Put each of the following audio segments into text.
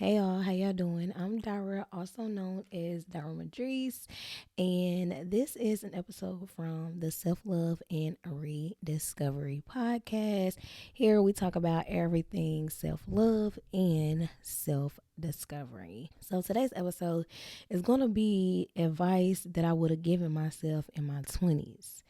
Hey y'all, how y'all doing? I'm Dara, also known as Dara Madrice, and this is an episode from the Self Love and Rediscovery podcast. Here we talk about everything self love and self discovery. So today's episode is going to be advice that I would have given myself in my 20s.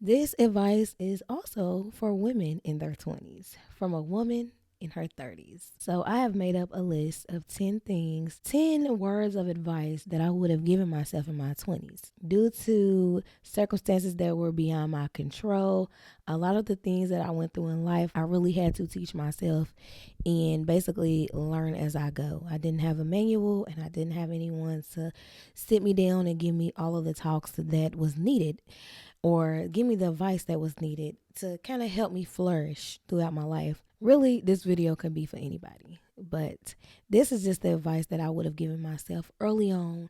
This advice is also for women in their 20s, from a woman in her 30s. So I have made up a list of 10 things, 10 words of advice that I would have given myself in my 20s. Due to circumstances that were beyond my control, a lot of the things that I went through in life, I really had to teach myself and basically learn as I go. I didn't have a manual and I didn't have anyone to sit me down and give me all of the talks that was needed or give me the advice that was needed to kind of help me flourish throughout my life. Really, this video could be for anybody, but this is just the advice that I would have given myself early on.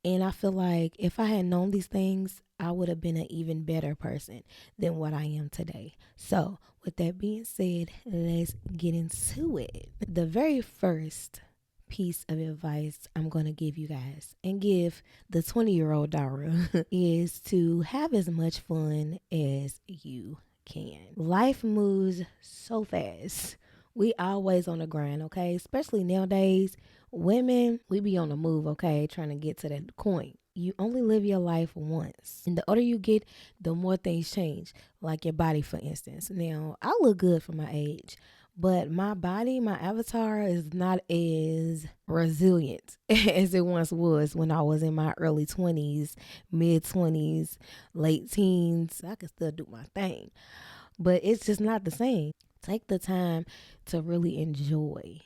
And I feel like if I had known these things, I would have been an even better person than what I am today. So, with that being said, let's get into it. The very first piece of advice I'm going to give you guys and give the 20-year-old Dara is to have as much fun as you can. Life moves so fast. We always on the grind, okay? Especially nowadays, women, we be on the move, okay? Trying to get to that coin. You only live your life once. And the older you get, the more things change. Like your body, for instance. Now, I look good for my age, but my body, my avatar is not as resilient as it once was when I was in my early 20s, mid 20s, late teens. I can still do my thing, but it's just not the same. Take the time to really enjoy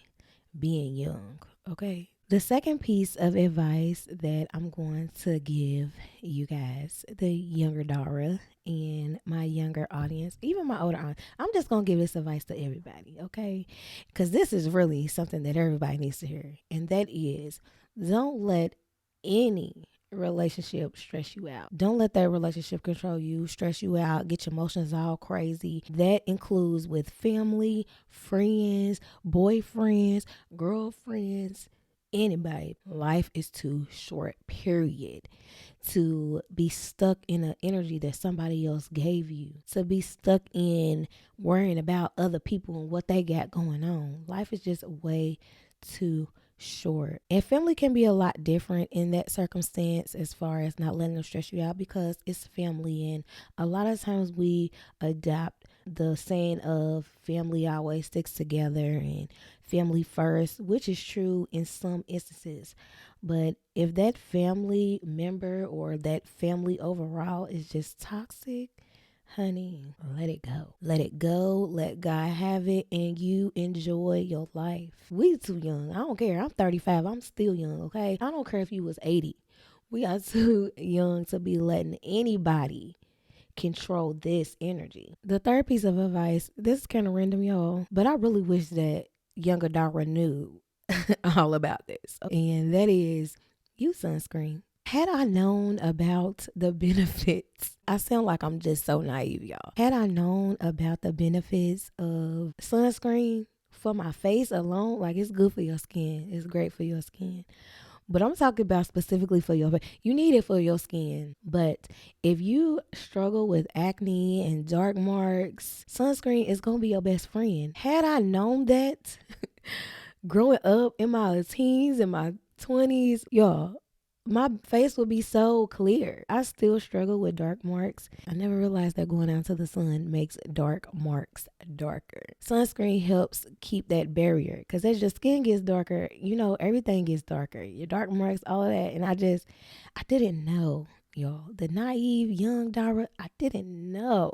being young, okay? The second piece of advice that I'm going to give you guys, the younger Dara and my younger audience, even my older audience, I'm just going to give this advice to everybody, okay? Because this is really something that everybody needs to hear. And that is, don't let any relationship stress you out. Don't let that relationship control you, stress you out, get your emotions all crazy. That includes with family, friends, boyfriends, girlfriends, anybody. Life is too short, period, to be stuck in an energy that somebody else gave you, to be stuck in worrying about other people and what they got going on. Life is just way too short. And family can be a lot different in that circumstance as far as not letting them stress you out because it's family. And a lot of times we adopt the saying of family always sticks together and family first, which is true in some instances. But if that family member or that family overall is just toxic, honey, let it go. Let it go. Let God have it and you enjoy your life. We too young. I don't care. I'm 35. I'm still young, okay? I don't care if you was 80. We are too young to be letting anybody control this energy. The third piece of advice, this is kind of random, y'all, but I really wish that younger Dara knew all about this. And that is use sunscreen. Had I known about the benefits, I sound like I'm just so naive, y'all. Had I known about the benefits of sunscreen for my face alone, like it's good for your skin, it's great for your skin. But I'm talking about specifically for your face. You need it for your skin. But if you struggle with acne and dark marks, sunscreen is going to be your best friend. Had I known that growing up in my teens and my 20s, y'all, my face would be so clear. I still struggle with dark marks. I never realized that going out to the sun makes dark marks darker. Sunscreen helps keep that barrier because as your skin gets darker, everything gets darker. Your dark marks, all of that. And I didn't know, y'all. The naive young Dara, I didn't know.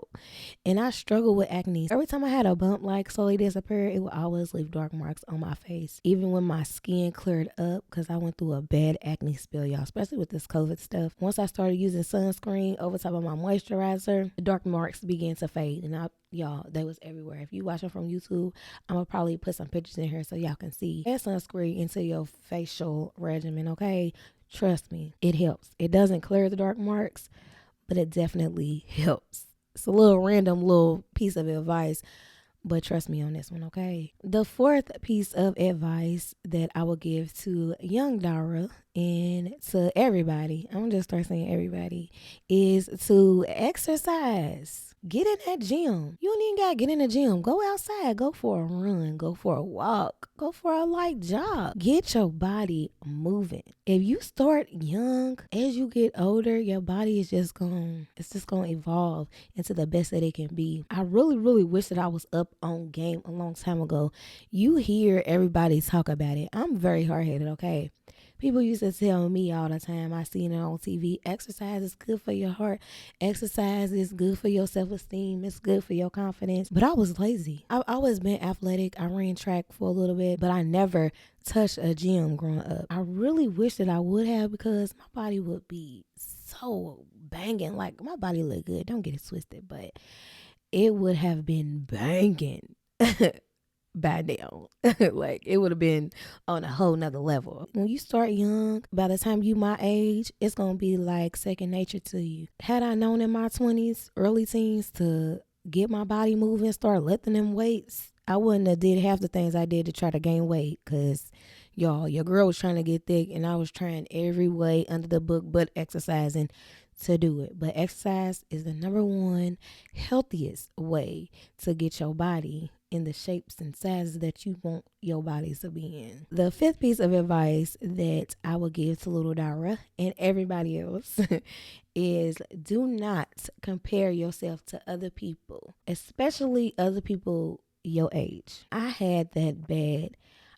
And I struggle with acne. Every time I had a bump like slowly disappear, it would always leave dark marks on my face. Even when my skin cleared up, because I went through a bad acne spill, y'all, especially with this COVID stuff. Once I started using sunscreen over top of my moisturizer, the dark marks began to fade. And y'all, they was everywhere. If you watching from YouTube, I'm going to probably put some pictures in here so y'all can see. Add sunscreen into your facial regimen, okay? Trust me, it helps. It doesn't clear the dark marks, but it definitely helps. It's a little random little piece of advice, But trust me on this one, okay? The fourth piece of advice that I will give to young Dara and to everybody, I'm just start saying everybody, is to exercise. Get in that gym. You don't even gotta get in the gym. Go outside. Go for a run. Go for a walk. Go for a light jog. Get your body moving. If you start young, as you get older, your body is just gonna evolve into the best that it can be. I really, really wish that I was up on game a long time ago. You hear everybody talk about it. I'm very hard-headed, okay? People used to tell me all the time, I seen it on TV, exercise is good for your heart. Exercise is good for your self-esteem. It's good for your confidence. But I was lazy. I've always been athletic. I ran track for a little bit, but I never touched a gym growing up. I really wish that I would have, because my body would be so banging. Like, my body look good. Don't get it twisted, but it would have been banging. By now. Like, it would have been on a whole nother level. When you start young, by the time you my age, it's gonna be like second nature to you. Had I known in my 20s, early teens, to get my body moving, start lifting them weights, I wouldn't have did half the things I did to try to gain weight. Cause y'all, your girl was trying to get thick, and I was trying every way under the book but exercising to do it. But exercise is the number one healthiest way to get your body in the shapes and sizes that you want your body to be in. The fifth piece of advice that I will give to little Dara and everybody else is, do not compare yourself to other people, especially other people your age. I had that bad.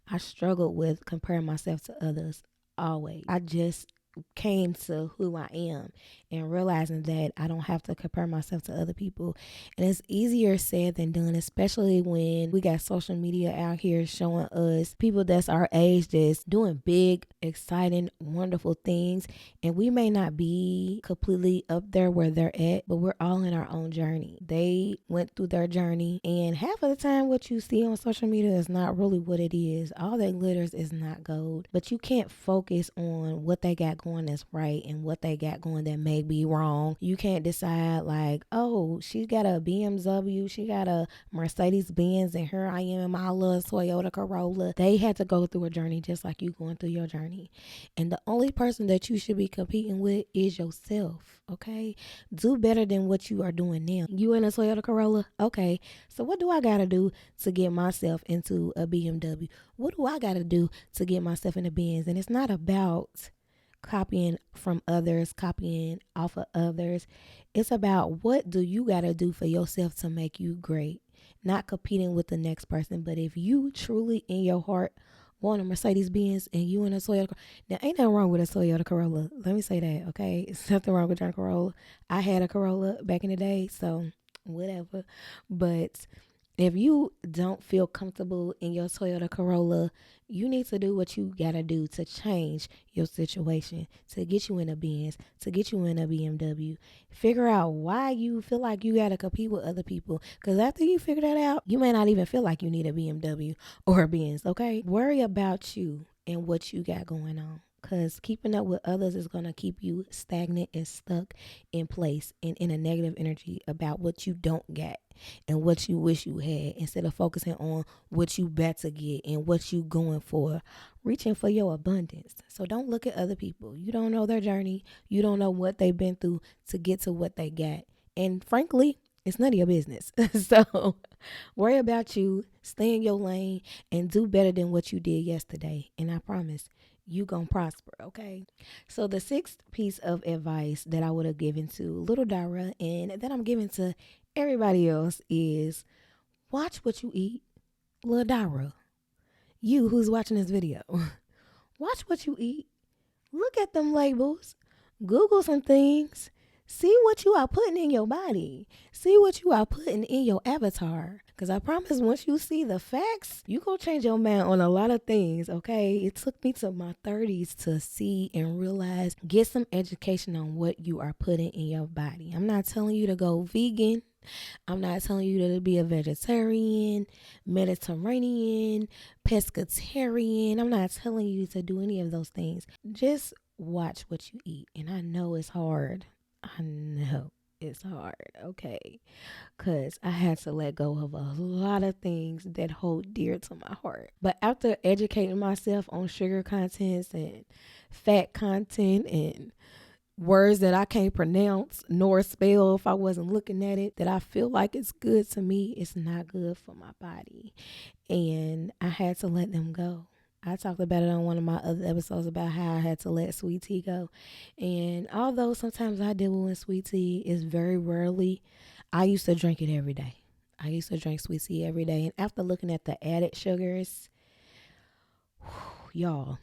I struggled with comparing myself to others always. I just came to who I am and realizing that I don't have to compare myself to other people. And it's easier said than done, especially when we got social media out here showing us people that's our age that's doing big, exciting, wonderful things. And we may not be completely up there where they're at, but we're all in our own journey. They went through their journey, and half of the time what you see on social media is not really what it is. All that glitters is not gold. But you can't focus on what they got going that's right and what they got going that may be wrong. You can't decide like, oh, she got a BMW, she got a Mercedes Benz, and here I am in my little Toyota Corolla. They had to go through a journey just like you going through your journey. And the only person that you should be competing with is yourself, okay? Do better than what you are doing now. You in a Toyota Corolla? Okay, so what do I gotta do to get myself into a BMW? What do I gotta do to get myself in a Benz? And it's not about copying from others, copying off of others. It's about, what do you got to do for yourself to make you great? Not competing with the next person. But if you truly in your heart want a Mercedes Benz and you in a Toyota, now ain't nothing wrong with a Toyota Corolla. Let me say that, okay? It's nothing wrong with a Corolla. I had a Corolla back in the day, so whatever. But if you don't feel comfortable in your Toyota Corolla, you need to do what you gotta do to change your situation, to get you in a Benz, to get you in a BMW. Figure out why you feel like you gotta compete with other people. Because after you figure that out, you may not even feel like you need a BMW or a Benz, okay? Worry about you and what you got going on. Because keeping up with others is going to keep you stagnant and stuck in place and in a negative energy about what you don't get and what you wish you had, instead of focusing on what you better get and what you going for, reaching for your abundance. So don't look at other people. You don't know their journey. You don't know what they've been through to get to what they got. And frankly, it's none of your business. So worry about you, stay in your lane, and do better than what you did yesterday. And I promise you gonna prosper, okay? So the sixth piece of advice that I would have given to little Dara and that I'm giving to everybody else is, watch what you eat. Little Dara, you who's watching this video, watch what you eat. Look at them labels. Google some things. See what you are putting in your body. See what you are putting in your avatar. Because I promise, once you see the facts, you go change your mind on a lot of things, okay? It took me to my 30s to see and realize, get some education on what you are putting in your body. I'm not telling you to go vegan. I'm not telling you to be a vegetarian, Mediterranean, pescatarian. I'm not telling you to do any of those things. Just watch what you eat. And I know it's hard. I know. It's hard, okay? Because I had to let go of a lot of things that hold dear to my heart. But after educating myself on sugar contents and fat content and words that I can't pronounce nor spell if I wasn't looking at it, that I feel like it's good to me, it's not good for my body. And I had to let them go. I talked about it on one of my other episodes about how I had to let sweet tea go. And although sometimes I dabble in sweet tea, it's very rarely. I used to drink it every day. I used to drink sweet tea every day. And after looking at the added sugars, y'all,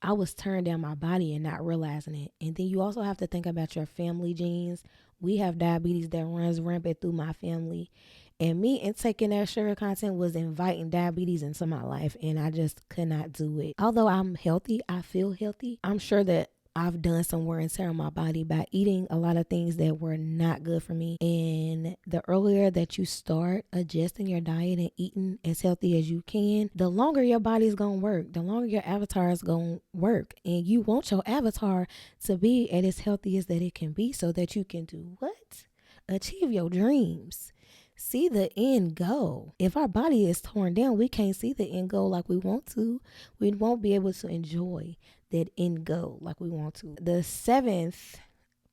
I was tearing down my body and not realizing it. And then you also have to think about your family genes. We have diabetes that runs rampant through my family. And me and taking that sugar content was inviting diabetes into my life. And I just could not do it. Although I'm healthy, I feel healthy. I'm sure that I've done some wear and tear on my body by eating a lot of things that were not good for me. And the earlier that you start adjusting your diet and eating as healthy as you can, the longer your body's gonna work, the longer your avatar is gonna work. And you want your avatar to be at as healthy as that it can be so that you can do what? Achieve your dreams. See the end goal. If our body is torn down, we can't see the end goal like we want to. We won't be able to enjoy that end goal like we want to. The seventh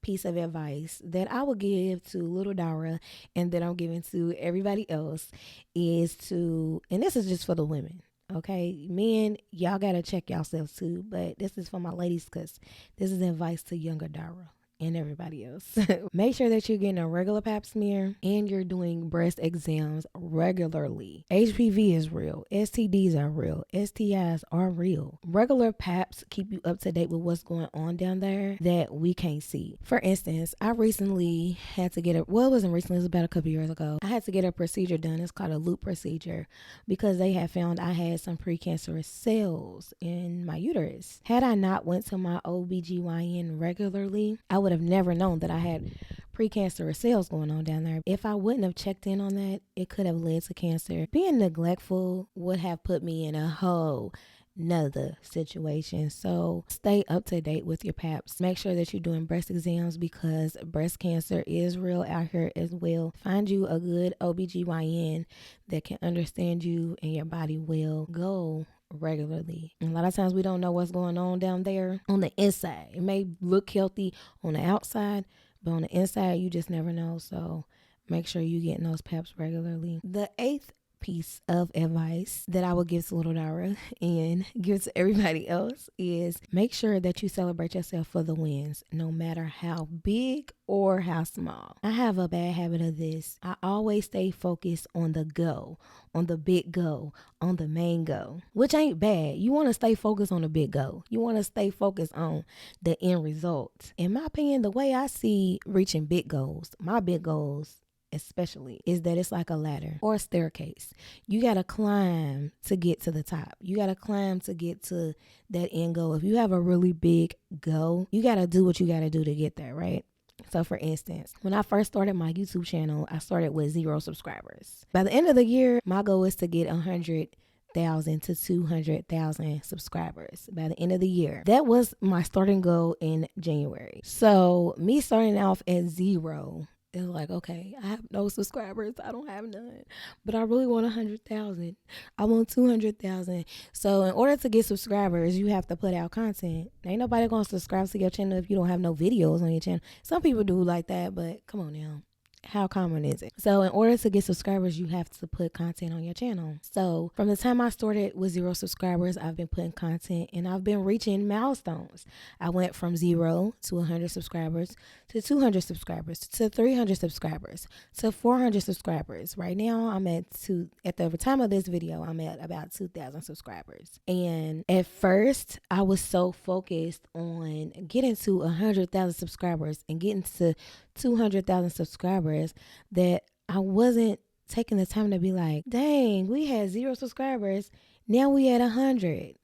piece of advice that I would give to little Dara and that I'm giving to everybody else is to, and this is just for the women, okay? Men, y'all got to check yourselves too, but this is for my ladies because this is advice to younger Dara and everybody else. Make sure that you're getting a regular pap smear and you're doing breast exams regularly. HPV is real. STDs are real. STIs are real. Regular paps keep you up to date with what's going on down there that we can't see. For instance, I recently had to get it wasn't recently, it was about a couple years ago. I had to get a procedure done. It's called a loop procedure because they had found I had some precancerous cells in my uterus. Had I not went to my OBGYN regularly, I would have never known that I had precancerous cells going on down there. If I wouldn't have checked in on that, it could have led to cancer. Being neglectful would have put me in a whole nother situation. So stay up to date with your paps. Make sure that you're doing breast exams because breast cancer is real out here as well. Find you a good OBGYN that can understand you and your body well. Go regularly. And a lot of times we don't know what's going on down there on the inside. It may look healthy on the outside, but on the inside you just never know. So make sure you're getting those paps regularly. The eighth piece of advice that I would give to little Dara and give to everybody else is make sure that you celebrate yourself for the wins, no matter how big or how small. I have a bad habit of this. I always stay focused on the go, on the big go, on the main go, which ain't bad. You want to stay focused on the big go. You want to stay focused on the end result. In my opinion, the way I see reaching big goals, my big goals especially, is that it's like a ladder or a staircase. You got to climb to get to the top. You got to climb to get to that end goal. If you have a really big goal, you got to do what you got to do to get there, right? So for instance, when I first started my YouTube channel, I started with 0 subscribers. By the end of the year, my goal is to get 100,000 to 200,000 subscribers by the end of the year. That was my starting goal in January. So me starting off at 0, it's like, okay, I have no subscribers. I don't have none. But I really want 100,000. I want 200,000. So in order to get subscribers, you have to put out content. Ain't nobody going to subscribe to your channel if you don't have no videos on your channel. Some people do like that, but come on now. How common is it? So in order to get subscribers, you have to put content on your channel. So from the time I started with 0 subscribers, I've been putting content and I've been reaching milestones. I went from 0 to 100 subscribers to 200 subscribers to 300 subscribers to 400 subscribers. Right now, I'm at the time of this video, I'm at about 2,000 subscribers. And at first, I was so focused on getting to 100,000 subscribers and getting to 200,000 subscribers that I wasn't taking the time to be like, dang, we had 0 subscribers. Now we at 100.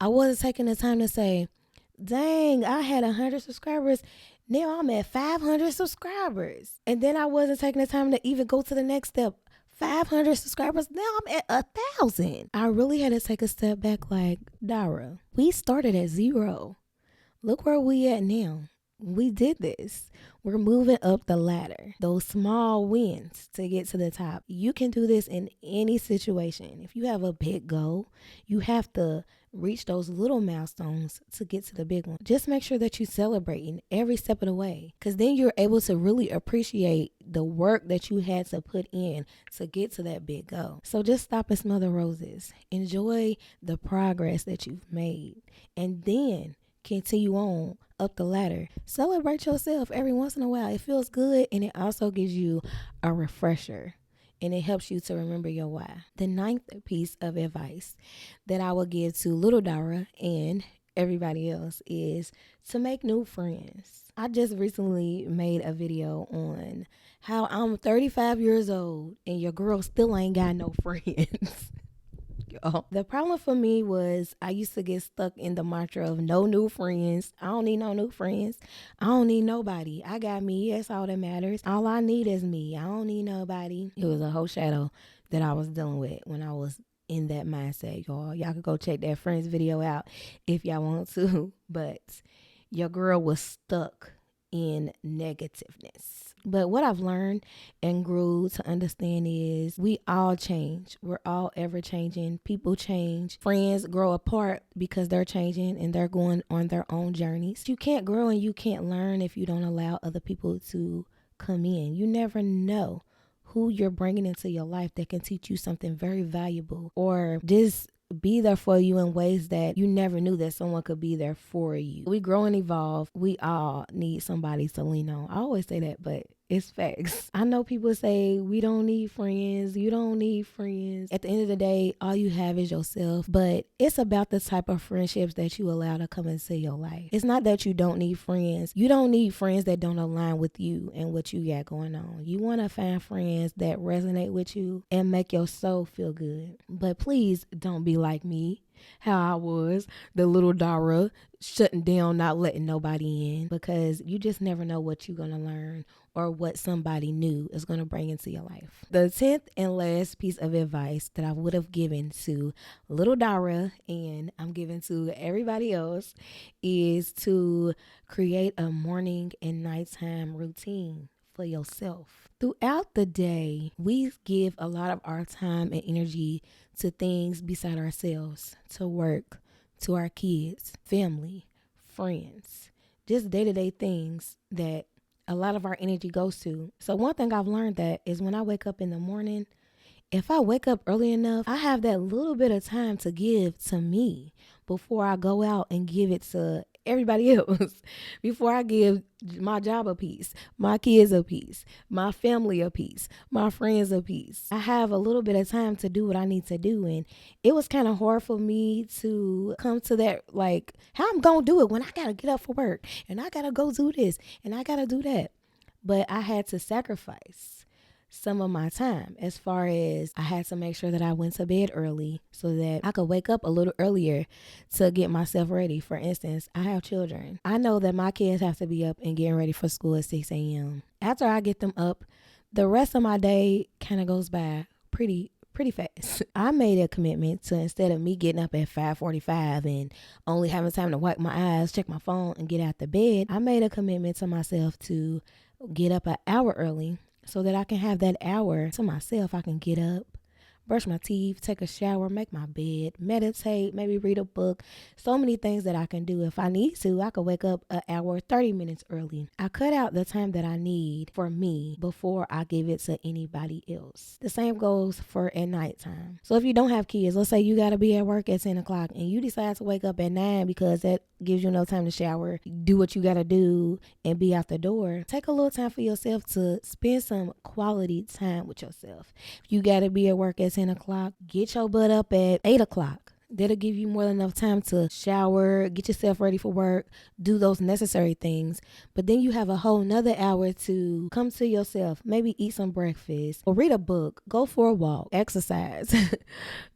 I wasn't taking the time to say, dang, I had 100 subscribers. Now I'm at 500 subscribers. And then I wasn't taking the time to even go to the next step. 500 subscribers. Now I'm at 1,000. I really had to take a step back like, Dara, we started at 0. Look where we at now. We did this. We're moving up the ladder. Those small wins to get to the top. You can do this in any situation. If you have a big goal, you have to reach those little milestones to get to the big one. Just make sure that you're celebrating every step of the way, because then you're able to really appreciate the work that you had to put in to get to that big goal. So just stop and smell the roses. Enjoy the progress that you've made, and then continue on up the ladder. Celebrate yourself every once in a while. It feels good, and it also gives you a refresher, and it helps you to remember your why. The ninth piece of advice that I will give to little Dara and everybody else is to make new friends. I just recently made a video on how I'm 35 years old and your girl still ain't got no friends. The problem for me was I used to get stuck in the mantra of no new friends. I don't need no new friends. I don't need nobody. I got me. That's all that matters. All I need is me. I don't need nobody. It was a whole shadow that I was dealing with when I was in that mindset, y'all. Y'all could go check that Friends video out if y'all want to. But your girl was stuck in negativeness. But what I've learned and grew to understand is we all change. We're all ever changing. People change. Friends grow apart because they're changing and they're going on their own journeys. You can't grow and you can't learn if you don't allow other people to come in. You never know who you're bringing into your life that can teach you something very valuable or just be there for you in ways that you never knew that someone could be there for you. We grow and evolve. We all need somebody to lean on. I always say that, but it's facts. I know people say we don't need friends. You don't need friends. At the end of the day, all you have is yourself. But it's about the type of friendships that you allow to come into your life. It's not that you don't need friends. You don't need friends that don't align with you and what you got going on. You want to find friends that resonate with you and make your soul feel good. But please don't be like me, how I was, the little Dara, shutting down, not letting nobody in, because you just never know what you're going to learn or what somebody new is going to bring into your life. The 10th and last piece of advice that I would have given to little Dara and I'm giving to everybody else is to create a morning and nighttime routine for yourself. Throughout the day, we give a lot of our time and energy to things beside ourselves, to work, to our kids, family, friends, just day-to-day things that a lot of our energy goes to. So one thing I've learned that is when I wake up in the morning, if I wake up early enough, I have that little bit of time to give to me before I go out and give it to everybody else. Before I give my job a piece, my kids a piece, my family a piece, my friends a piece. I have a little bit of time to do what I need to do. And it was kind of hard for me to come to that, like, how I'm going to do it when I got to get up for work and I got to go do this and I got to do that. But I had to sacrifice some of my time as far as I had to make sure that I went to bed early so that I could wake up a little earlier to get myself ready. For instance, I have children. I know that my kids have to be up and getting ready for school at 6 a.m. After I get them up, the rest of my day kind of goes by pretty fast. I made a commitment to, instead of me getting up at 5:45 and only having time to wipe my eyes, check my phone, and get out the bed, I made a commitment to myself to get up an hour early so that I can have that hour to myself. I can get up, brush my teeth, take a shower, make my bed, meditate, maybe read a book. So many things that I can do. If I need to, I could wake up an hour, 30 minutes early. I cut out the time that I need for me before I give it to anybody else. The same goes for at nighttime. So if you don't have kids, let's say you got to be at work at 10 o'clock and you decide to wake up at 9 because that gives you no time to shower, do what you got to do, and be out the door. Take a little time for yourself to spend some quality time with yourself. If you got to be at work at 10 o'clock, get your butt up at 8 o'clock. That'll give you more than enough time to shower, get yourself ready for work, do those necessary things. But then you have a whole nother hour to come to yourself, maybe eat some breakfast or read a book, go for a walk, exercise,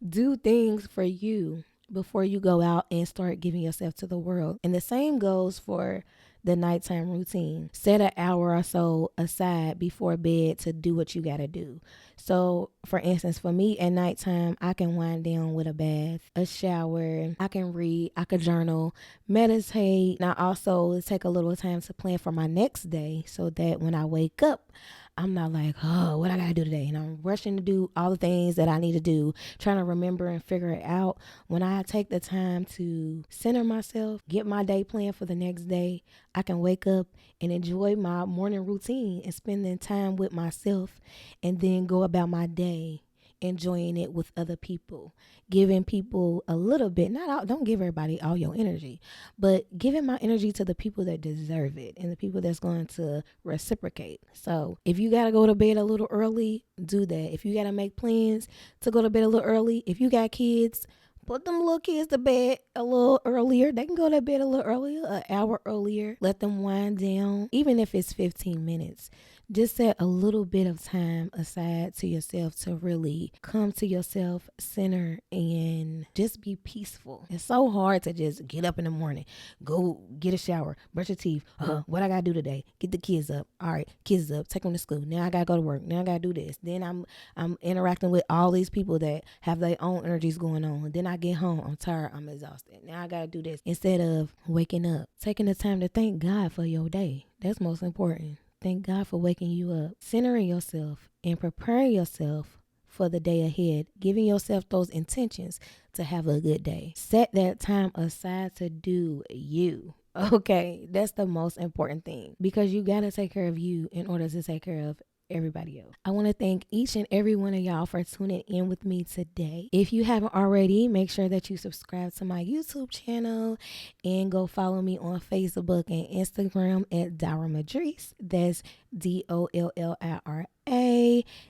do things for you before you go out and start giving yourself to the world. And the same goes for the nighttime routine. Set an hour or so aside before bed to do what you got to do. So, for instance, for me at nighttime, I can wind down with a bath, a shower, I can read, I could journal, meditate. And I also take a little time to plan for my next day so that when I wake up, I'm not like, oh, what I gotta do today? And I'm rushing to do all the things that I need to do, trying to remember and figure it out. When I take the time to center myself, get my day planned for the next day, I can wake up and enjoy my morning routine and spending time with myself and then go about my day enjoying it with other people, giving people a little bit, not all, don't give everybody all your energy, but giving my energy to the people that deserve it and the people that's going to reciprocate. So if you got to go to bed a little early, do that. If you got to make plans to go to bed a little early, if you got kids, put them little kids to bed a little earlier. They can go to bed a little earlier, an hour earlier. Let them wind down, even if it's 15 minutes. Just set a little bit of time aside to yourself to really come to yourself, center, and just be peaceful. It's so hard to just get up in the morning, go get a shower, brush your teeth. What I gotta do today? Get the kids up. All right, kids up. Take them to school. Now I gotta go to work. Now I gotta do this. Then I'm interacting with all these people that have their own energies going on. Then I get home. I'm tired. I'm exhausted. Now I gotta do this. Instead of waking up, taking the time to thank God for your day. That's most important. Thank God for waking you up, centering yourself and preparing yourself for the day ahead, giving yourself those intentions to have a good day. Set that time aside to do you. Okay, that's the most important thing because you got to take care of you in order to take care of everybody else. I want to thank each and every one of y'all for tuning in with me today. If you haven't already, make sure that you subscribe to my YouTube channel and go follow me on Facebook and Instagram at Dara Madrice. That's DOLLIRA And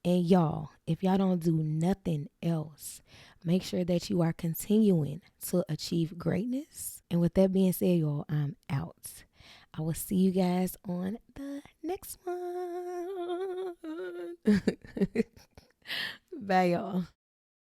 y'all, if y'all don't do nothing else, make sure that you are continuing to achieve greatness. And with that being said, y'all, I'm out. I will see you guys on the next one. Bye, y'all.